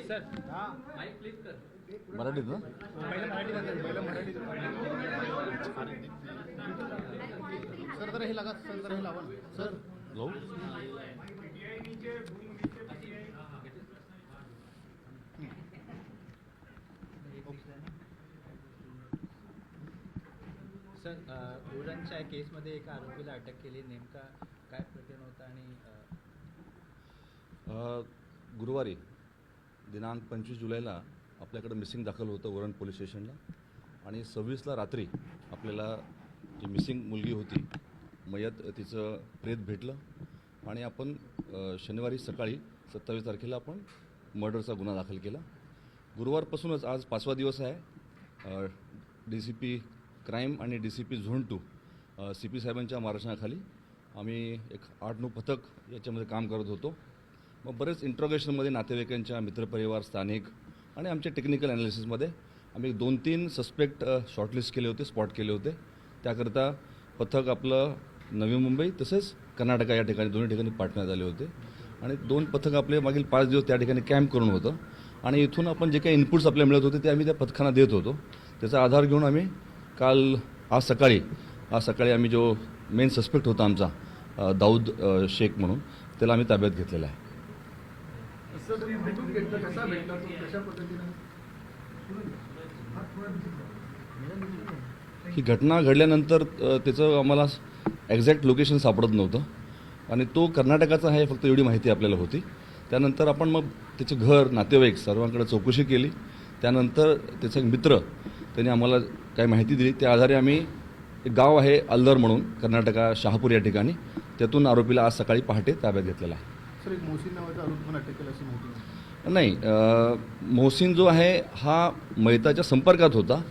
Sir mic flip कर. मराठीत ना? सर जरा हे लागा, सर जरा हे लावा ना. सर जाऊ. सर उरणच्या केसमध्ये एका आरोपीला अटक केली, नेमका काय प्रकरण होता आणि गुरुवारी दिनांक 25 जुलैला आपल्याकडे मिसिंग दाखल होतं उरण पोलीस स्टेशनला आणि 26ला रात्री आपल्याला जी मिसिंग मुलगी होती मयत तिचं प्रेत भेटलं आणि आपण शनिवारी सकाळी 27 तारखेला आपण मर्डरचा गुन्हा दाखल केला. गुरुवारपासूनच आज 5वा दिवस आहे. DCP क्राईम आणि DCP झोन 2 CP साहेबांच्या मार्गदर्शनाखाली आम्ही एक 8-9 पथक याच्यामध्ये काम करत होतो. मग बरेच इंट्रोगेशनमध्ये नातेवाईकांच्या मित्रपरिवार स्थानिक आणि आमच्या टेक्निकल ॲनालिसिसमध्ये आम्ही 2-3 सस्पेक्ट शॉर्टलिस्ट केले होते, स्पॉट केले होते. त्याकरता पथक आपलं नवी मुंबई तसेच कर्नाटका या ठिकाणी दोन्ही ठिकाणी पाठवण्यात आले होते आणि 2 पथक आपले मागील 5 दिवस त्या ठिकाणी कॅम्प करून होतं आणि इथून आपण जे काही इनपुट्स आपल्याला मिळत होते ते आम्ही त्या पथकांना देत होतो. त्याचा आधार घेऊन आम्ही आज सकाळी आम्ही जो मेन सस्पेक्ट होता आमचा दाऊद शेख म्हणून त्याला आम्ही ताब्यात घेतलेला आहे. ही घटना घडल्यानंतर त्याचं आम्हाला एक्झॅक्ट लोकेशन सापडत नव्हतं आणि तो कर्नाटकाचा आहे फक्त एवढी माहिती आपल्याला होती. त्यानंतर आपण मग त्याचे घर नातेवाईक सर्वांकडे चौकशी केली. त्यानंतर त्याचा एक मित्र त्याने आम्हाला काय माहिती दिली त्या आधारे आम्ही एक गाव आहे अल्लर म्हणून कर्नाटका शहापूर या ठिकाणी त्यातून आरोपीला आज सकाळी पहाटे ताब्यात घेतलेला आहे. सर एक मोहसिन नावाचा आरोपी पण अटक केला अशी माहिती नाही. मोहसिन जो आहे हा मयताच्या संपर्कात होता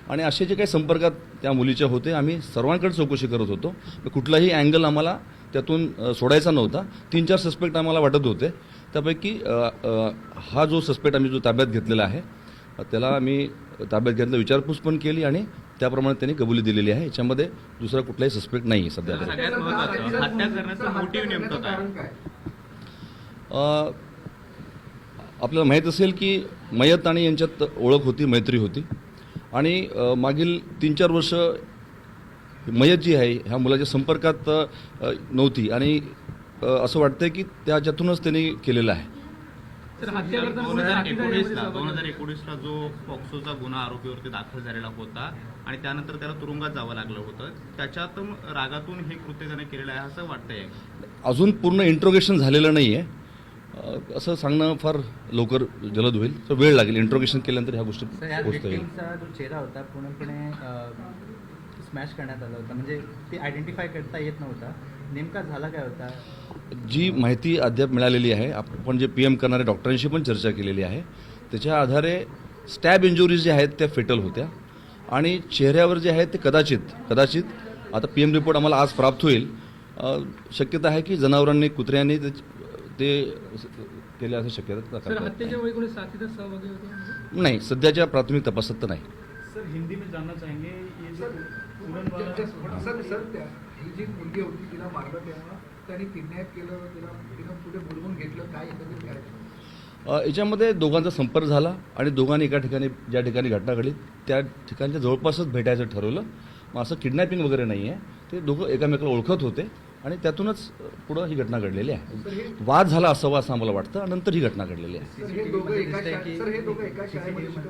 आणि असे जे काही संपर्कात त्या मुलीच्या होते आम्ही सर्वांकडे चौकशी करत होतो. कुठलाही अँगल आम्हाला त्यातून सोडायचा नव्हता. 3-4 सस्पेक्ट आम्हाला वाटत होते. त्यापैकी हा जो सस्पेक्ट आम्ही जो ताब्यात घेतलेला आहे त्याला आम्ही ताब्यात घेतलं, विचारपूस पण केली आणि त्याप्रमाणे त्यांनी कबुली दिलेली आहे. याच्यामध्ये दुसरा कुठलाही सस्पेक्ट नाही सध्या. हत्या करण्याचा मोटिव्ह नेमकं काय? आपल्याला माहीत असेल की मयत आणि यांच्यात ओळख होती, मैत्री होती आणि मागील 3-4 वर्ष मयत जी आहे ह्या मुलाच्या संपर्कात नव्हती आणि असं वाटतंय की त्याच्यातूनच त्यांनी केलेलं आहे. 2019ला जो पॉक्सोचा गुन्हा आरोपीवरती दाखल झालेला होता आणि त्यानंतर त्याला तुरुंगात जावं लागलं होतं, त्याच्यात रागातून हे कृत्य त्याने केलेलं आहे असं वाटतंय. अजून पूर्ण इंट्रोगेशन झालेलं नाही आहे. असं सांगणं फार लवकर जलद होईल. तर वेळ लागेल. इंट्रोगेशन केल्यानंतर ह्या गोष्टी पोहोचता येईल. जो चेहरा होता पूर्णपणे स्मॅश करण्यात आला होता, म्हणजे ते आयडेंटिफाय करता येत नव्हता. नेमका झाला काय होता? जी माहिती अद्याप मिळालेली आहे, आपण जे PM करणाऱ्या डॉक्टरांशी पण चर्चा केलेली आहे, त्याच्या आधारे स्टॅब इंजुरीज ज्या आहेत त्या फेटल होत्या आणि चेहऱ्यावर जे आहेत ते कदाचित आता PM रिपोर्ट आम्हाला आज प्राप्त होईल. शक्यता आहे की जनावरांनी कुत्र्यांनी ते केले असं शक्यता. हत्याच्या वेळी कोणी साथीदार सहभागी होते? नाही, सध्याच्या प्राथमिक तपासात तर नाही. सर हिंदी में जानना चाहेंगे ये जो सर ही जी मुलगी होती तिला मारलं तेव्हा त्यांनी किडनॅप केलं, तिला पुढे बोलवून घेतलं, काय एकंदरीत याच्यामध्ये दोघांचा संपर्क झाला आणि दोघांनी एका ठिकाणी ज्या ठिकाणी घटना घडली त्या ठिकाणच्या जवळपासच भेटायचं ठरवलं. मग असं किडनॅपिंग वगैरे नाही आहे. ते दोघं एकमेकाला ओळखत होते आणि त्यातूनच पुढं ही घटना घडलेली आहे. वाद झाला असावा असं आम्हाला वाटतं. नंतर ही घटना घडलेली आहे. हे दोघं एका शाळेमध्ये शिकत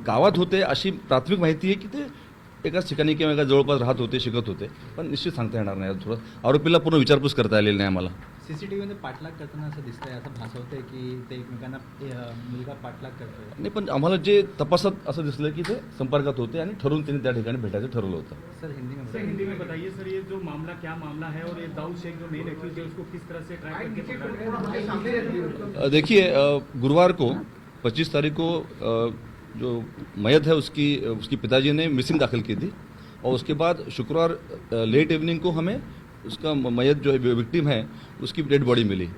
गावात होते अशी प्राथमिक माहिती आहे की ते एकाच ठिकाणी किंवा एका जवळपास राहत होते, शिकत होते, पण निश्चित सांगता येणार नाही. थोडं आरोपीला पूर्ण विचारपूस करता आलेली नाही आम्हाला. CCTVमध्ये पाठलाग करताना असं दिसतंय, असं भासवतंय की ते एकमेकांना मुलगा पाठलाग करतोय. नाही, पण आम्हाला जे तपासात असं दिसलं की ते संपर्कात होते आणि ठरवून त्यांनी त्या ठिकाणी भेटायचं ठरवलं होतं. सर हिंदी में बताइए सर, ये जो मामला क्या मामला है और ये दाऊद शेख जो मेन एक्यूज है उसको किस तरह से ट्रैक करके देखिए, गुरुवार को 25 तारीख को जो मयत है उसकी पिताजी ने मिसिंग दाखिल की थी और उसके बाद शुक्रवार लेट इवनिंग को हमें उसका मयत जो है विक्टिम है उसकी डेड बॉडी मिली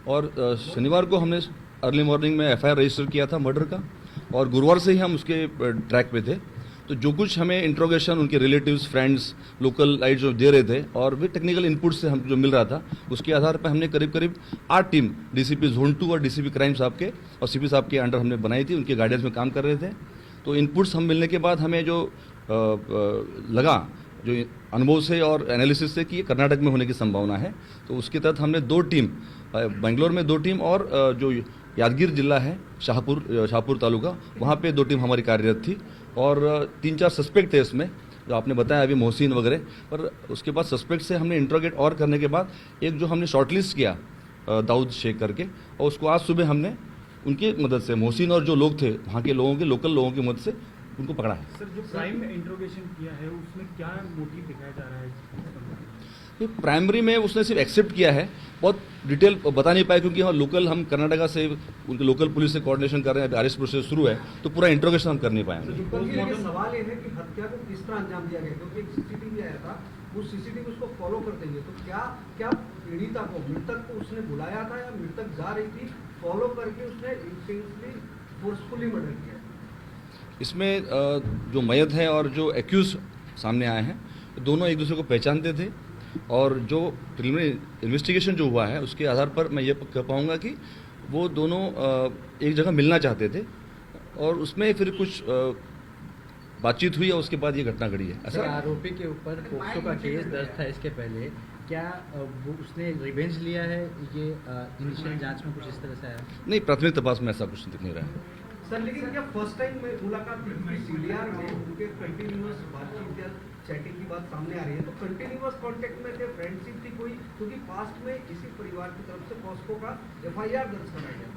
और शनिवार को हमने अर्ली मॉर्निंग में FIR रजिस्टर किया था मर्डर का और गुरुवार से ही हम उसके ट्रैक पे थे तो जो कुछ हमें इंट्रोगेशन उनके रिलेटिव्स, फ्रेंड्स, लोकल लाइट जो दे रहे थे और भी टेक्निकल इनपुट से हम जो मिल रहा था, उसके आधार पर हमने करीब करीब 8 टीम डीसीपी जोन 2 और डीसीपी क्राइम साहब के और सीपी साहब के अंडर हमने बनाई थी, उनके गाइडेंस में काम कर रहे थे। तो इनपुट्स हम मिलने के बाद हमें जो लगा जो अनुभव से और एनालिसिस से कि ये कर्नाटक में होने की संभावना है, तो उसके तहत हमने 2 टीम, बेंगलोर में 2 टीम और जो यादगीर जिला है शाहपुर तालुका, वहाँ पे 2 टीम हमारी कार्यरत थी और 3-4 सस्पेक्ट थे इसमें, जो आपने बताया अभी मोहसिन वगैरह। पर उसके बाद सस्पेक्ट से हमने इंट्रोगेट और करने के बाद एक जो हमने शॉर्टलिस्ट किया दाऊद शेख करके, और उसको आज सुबह हमने उनकी मदद से मोहसिन और जो लोग थे वहाँ के लोगों के लोकल लोगों की मदद से उनको पकड़ा है। सर, जो प्राइम में इंट्रोगेशन किया है उसमें क्या मोटिव दिखाया जा रहा है? ये प्राइमरी में उसने सिर्फ एक्सेप्ट किया है, बहुत डिटेल बता नहीं पाया क्योंकि हम लोकल, हम कर्नाटका से उनके लोकल पुलिस से कोऑर्डिनेशन कर रहे हैं, अरेस्ट प्रोसेस शुरू है, तो पूरा इंट्रोगेशन हम कर नहीं पाएंगे। लेकिन सवाल ये है कि हत्या को किस तरह अंजाम दिया गया, क्योंकि एक सीसीटीवी आया था, वो सीसीटीवी उसको फॉलो करते हुए, तो क्या पीड़िता को, मृतक को उसने बुलाया था या मृतक जा रही थी, फॉलो करके उसने इंटेंसली फोर्सफुली मर्डर किया? इसमें जो मयत है और जो एक्यूज सामने आए हैं, दोनों एक दूसरे को पहचानते थे और जो प्रिलिमिनरी इन्वेस्टिगेशन जो हुआ है उसके आधार पर मैं ये कह पाऊँगा कि वो दोनों एक जगह मिलना चाहते थे और उसमें फिर कुछ बातचीत हुई और उसके बाद ये घटना घटी है। सर, आरोपी के ऊपर पोक्सो का केस दर्ज था इसके पहले, क्या वो उसने रिवेंज लिया है? ये इनिशियल जांच में कुछ इस तरह से आया? नहीं, प्राथमिक तपास में ऐसा कुछ दिख नहीं रहा है। सर, लेकिन क्या फर्स्ट टाइम में मुलाकात थी सीडीआर में, उनके कंटिन्यूअस बातचीत या चैटिंग की बात सामने आ रही है, तो कंटिन्यूअस कांटेक्ट में थे, फ्रेंडशिप थी कोई? क्योंकि पास्ट में इसी परिवार की तरफ से पॉस्को का एफआईआर दर्ज कराया गया।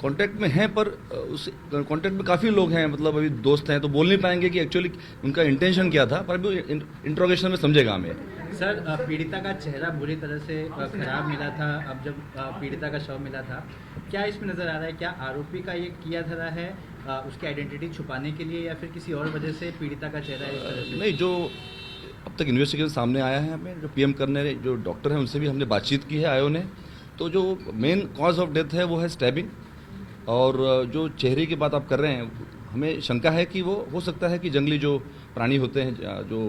कांटेक्ट में हैं, पर उस कांटेक्ट में काफ़ी लोग हैं, मतलब अभी दोस्त हैं, तो बोल नहीं पाएंगे कि एक्चुअली उनका इंटेंशन क्या था, पर अभी इंट्रोगेशन में समझेगा हमें। सर, पीड़िता का चेहरा बुरी तरह से खराब मिला था, अब जब पीड़िता का शव मिला था, क्या इसमें नजर आ रहा है, क्या आरोपी का ये किया धरा है उसकी आइडेंटिटी छुपाने के लिए या फिर किसी और वजह से पीड़िता का चेहरा इस तरह से? नहीं, जो अब तक इन्वेस्टिगेशन सामने आया है, हमें जो पीएम करने जो डॉक्टर हैं उनसे भी हमने बातचीत की है आयो ने, तो जो मेन कॉज ऑफ डेथ है वो है स्टैबिंग, और जो चेहरे की बात आप कर रहे हैं, हमें शंका है कि वो हो सकता है कि जंगली जो प्राणी होते हैं, जो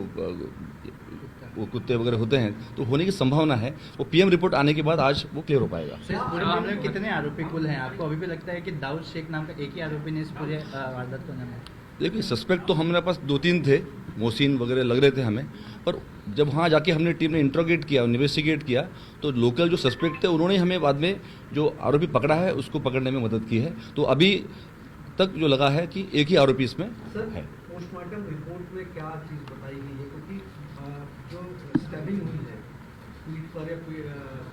वो कुत्ते वगैरह होते हैं, तो होने की संभावना है। वो पीएम रिपोर्ट आने के बाद आज वो क्लियर हो पाएगा। सर, इस पूरे मामले में कितने आरोपी कुल हैं? आपको अभी भी लगता है कि दाऊद शेख नाम का एक ही आरोपी ने इस पूरे वारदात को अंजाम दिया? देखिए, सस्पेक्ट तो हमारे पास 2-3 थे, मोहसिन वगैरह लग रहे थे हमें, पर जब वहाँ जाके हमने टीम ने इंट्रोगेट किया, इन्वेस्टिगेट किया, तो लोकल जो सस्पेक्ट थे उन्होंने हमें बाद में जो आरोपी पकड़ा है उसको पकड़ने में मदद की है। तो अभी तक जो लगा है कि एक ही आरोपी इसमें है। पोस्टमार्टम रिपोर्ट में क्या चीज़ बताई गई है, क्योंकि जो स्टैबिंग हुई है पीठ पर या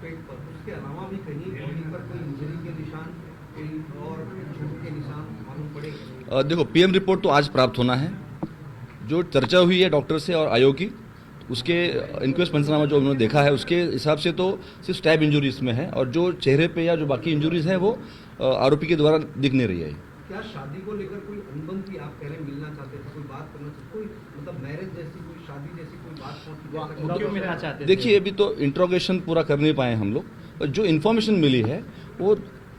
पेट पर, उसके अलावा भी कहीं पर कोई इंजरी के निशान, कहीं और चोट के निशान मालूम पड़ेगा? देखो, पीएम रिपोर्ट तो आज प्राप्त होना है। जो चर्चा हुई है डॉक्टर से और आयोग की, उसके इंक्वेस्ट पंचनामा जो उन्होंने देखा है उसके हिसाब से तो सिर्फ स्टैब इंजरी इसमें है, और जो चेहरे पे या जो बाकी इंजरीज हैं वो आरोपी के द्वारा दिख नहीं रही है। क्या शादी को लेकर कोई अनुबंध थी? आप पहले मिलना चाहते थे, कोई बात करना चाहते, कोई मतलब मैरिज जैसी, कोई शादी जैसी कोई बात वो क्यों मिलना चाहते थे? देखिए, अभी तो इंट्रोगेशन पूरा कर नहीं पाए हम लोग, जो इन्फॉर्मेशन मिली है वो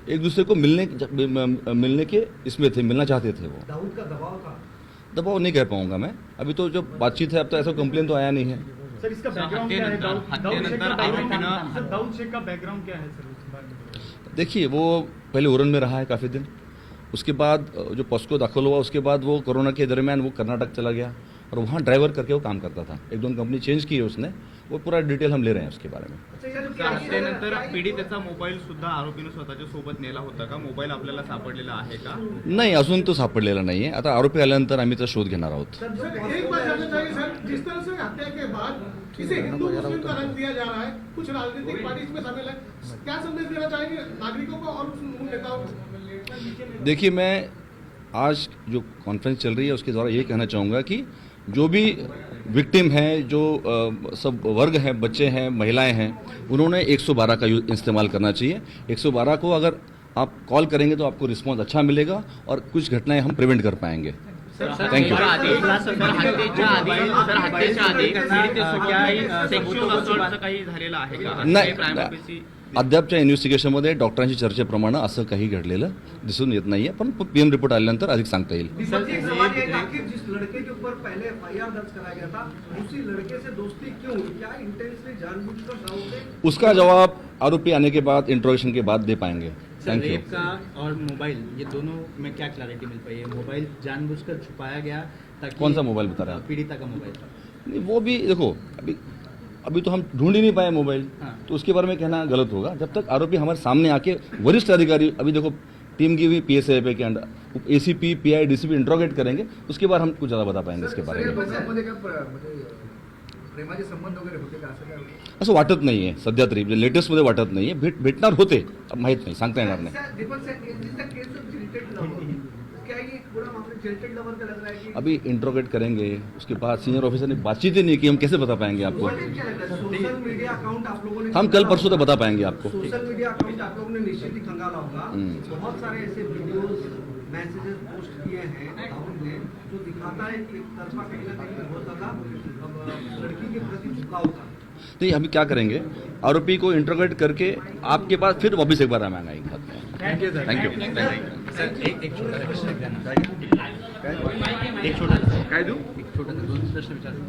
एक दूसरे को मिलने के इसमें थे, मिलना चाहते थे। वो दाऊद का दबाव था? दबाव नहीं कह पाऊंगा मैं, अभी तो जो बातचीत है, अब तो ऐसा कंप्लेन तो आया नहीं है। सर, इसका बैकग्राउंड क्या है? दाऊद शेख का बैकग्राउंड क्या है सर? उस बारे में देखिए, वो पहले उरन में रहा है काफ़ी दिन, उसके बाद जो पॉस्को दाखिल हुआ उसके बाद वो कोरोना के दरमियान वो कर्नाटक चला गया और वहाँ ड्राइवर करके वो काम करता था। 1-2 कंपनी चेंज की है उसने, वो पूरा डिटेल हम ले रहे हैं उसके बारे में। त्यानंतर पीडितेचा मोबाईल सुद्धा आरोपीने स्वतःच्या सोबत नेला होता का? मोबाईल आपल्याला सापडलेला आहे का? नाही, अजून तो सापडलेला नाही आहे। आता आरोपी आल्यानंतर आम्ही त्याचा शोध घेणार आहोत। सर, एक बात जानना चाहिए सर, जिस तरह से हत्या के बाद इसे हिंदू मुस्लिम का रंग दिया जा रहा है, कुछ राजनीतिक पार्टी इसमें शामिल है, क्या संदेश देना चाहेंगे नागरिकों को और उस नेताओं को? देखिए, मैं आज जो कॉन्फ्रेंस चल रही है उसके द्वारा ये कहना चाहूँगा कि जो भी विक्टिम हैं, जो सब वर्ग हैं, बच्चे हैं, महिलाएं हैं, उन्होंने 112 का इस्तेमाल करना चाहिए। 112 को अगर आप कॉल करेंगे तो आपको रिस्पॉन्स अच्छा मिलेगा और कुछ घटनाएं हम प्रिवेंट कर पाएंगे। Thank you. काही झालेलं आहे का? नाही, अद्यापच्या इन्व्हेस्टिगेशनमध्ये डॉक्टरांची चर्चेप्रमाणे असं काही घडलेलं दिसून येत नाहीये, पण पीएम रिपोर्ट आल्यानंतर अधिक सांगता येईल। दीपक जी, एक सवाल ये है कि लड़के के ऊपर पहले FIR दर्ज कराया गया था, उसी लड़के से दोस्ती क्यों हुई? क्या इंटेंसली जानबूझकर दाऊ से? उसका जवाब आरोपी आने के बाद, इंट्रोगेशन के बाद दे पाएंगे। Sir thank you. रेप का और मोबाइल, ये दोनों में क्या क्लैरिटी मिल पाई है? मोबाइल जानबूझकर छुपाया गया ताकि कौन सा मोबाइल बता रहे हैं आप? पीड़िता का मोबाइल। नहीं, वो भी देखो, अभी तो हम ढूंढ ही नहीं पाए मोबाइल, हाँ। तो उसके बारे में कहना गलत होगा। जब तक आरोपी हमारे सामने आके वरिष्ठ अधिकारी, अभी देखो टीम की भी PSI पे के under ACP, PI, DCP interrogate करेंगे, उसके बाद हम कुछ ज़्यादा बता पाएंगे इसके बारे में। दोघांमध्ये का म्हणजे प्रेमाचे संबंध वगैरे होते का असं काय? असं वाटत नाही आहे सध्या तरी, लेटेस्टमध्ये वाटत नाही आहे, भेटणार होते, अब माहीत नाही, सांगता येणार नाही। Deepak sir, is this the case of jilted lover? क्या ये पूरा मामला जिल्टेड लवर का लग रहा है कि अभी इंट्रोगेट करेंगे, उसके बाद सीनियर ऑफिसर ने बातचीत ही नहीं की, हम कैसे बता पाएंगे आपको? मोटिव क्या लग रहा है? सोशल मीडिया अकाउंट आप लोगों ने हम कल परसों तक बता पाएंगे आपको। सोशल मीडिया अकाउंट आप लोगों ने निश्चित ही खंगाला होगा। बहुत सारे ऐसे वीडियोस, मैसेजेस पोस्ट किए हैं राहुल ने, जो दिखाता है कि एक तरफा कहीं ना कहीं बहुत ज्यादा लड़की के प्रति झुकाव था। नहीं, अभी क्या करेंगे, आरोपी को इंट्रोगेट करके आपके पास फिर वापस एक बार हम आएंगे। Thank you sir. Thank you. Sir एक छोटा सा प्रश्न विचारना। एक छोटा सा, काय देऊ? एक छोटा सा 2 प्रश्न विचारना।